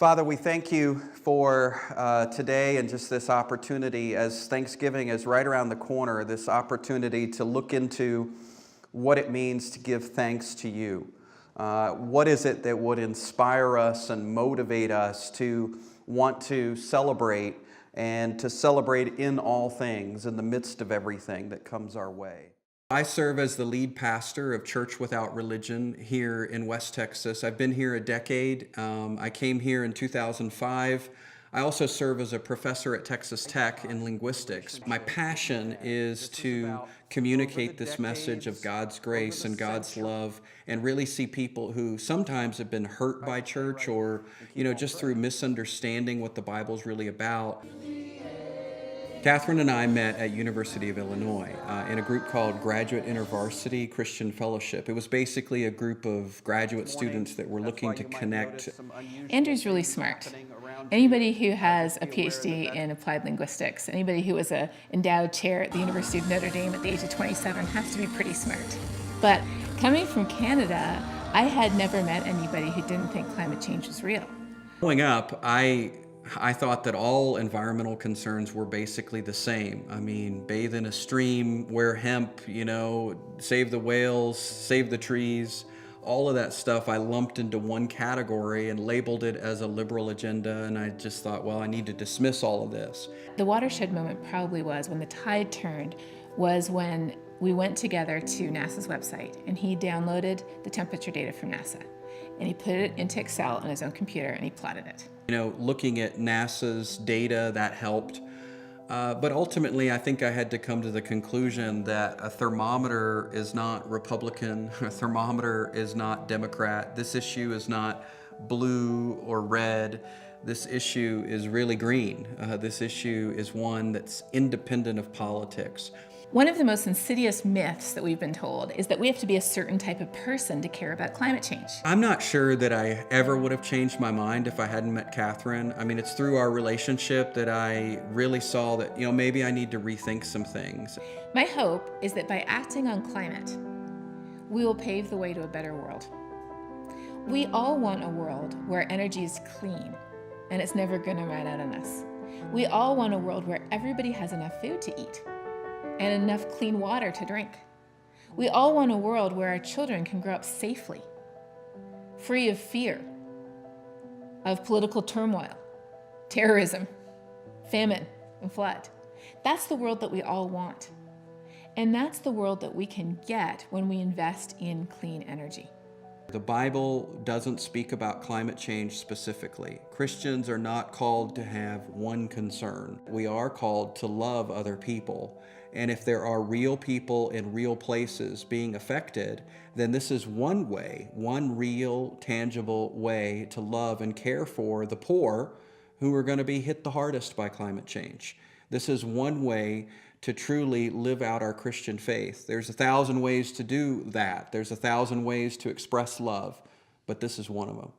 Father, we thank you for today and just this opportunity as Thanksgiving is right around the corner, this opportunity to look into what it means to give thanks to you. What is it that would inspire us and motivate us to want to celebrate and to celebrate in all things, in the midst of everything that comes our way? I serve as the lead pastor of Church Without Religion here in West Texas. I've been here a decade. I came here in 2005. I also serve as a professor at Texas Tech in linguistics. My passion is to communicate this message of God's grace and God's love and really see people who sometimes have been hurt by church or, just through misunderstanding what the Bible's really about. Catherine and I met at University of Illinois in a group called Graduate InterVarsity Christian Fellowship. It was basically a group of graduate students that were looking to connect. Andrew's really smart. Anybody who has a PhD in applied linguistics, anybody who was an endowed chair at the University of Notre Dame at the age of 27 has to be pretty smart. But coming from Canada, I had never met anybody who didn't think climate change was real. Growing up, I thought that all environmental concerns were basically the same. I mean, bathe in a stream, wear hemp, save the whales, save the trees. All of that stuff I lumped into one category and labeled it as a liberal agenda, and I just thought, well, I need to dismiss all of this. The watershed moment probably was when the tide turned, was when we went together to NASA's website and he downloaded the temperature data from NASA and he put it into Excel on his own computer and he plotted it. Looking at NASA's data, that helped. But ultimately, I think I had to come to the conclusion that a thermometer is not Republican, a thermometer is not Democrat. This issue is not blue or red. This issue is really green. This issue is one that's independent of politics. One of the most insidious myths that we've been told is that we have to be a certain type of person to care about climate change. I'm not sure that I ever would have changed my mind if I hadn't met Catherine. I mean, it's through our relationship that I really saw that, maybe I need to rethink some things. My hope is that by acting on climate, we will pave the way to a better world. We all want a world where energy is clean and it's never going to run out on us. We all want a world where everybody has enough food to eat and enough clean water to drink. We all want a world where our children can grow up safely, free of fear, of political turmoil, terrorism, famine, and flood. That's the world that we all want. And that's the world that we can get when we invest in clean energy. The Bible doesn't speak about climate change specifically. Christians are not called to have one concern. We are called to love other people. And if there are real people in real places being affected, then this is one way, one real, tangible way to love and care for the poor who are going to be hit the hardest by climate change. This is one way to truly live out our Christian faith. There's 1,000 ways to do that. There's 1,000 ways to express love, but this is one of them.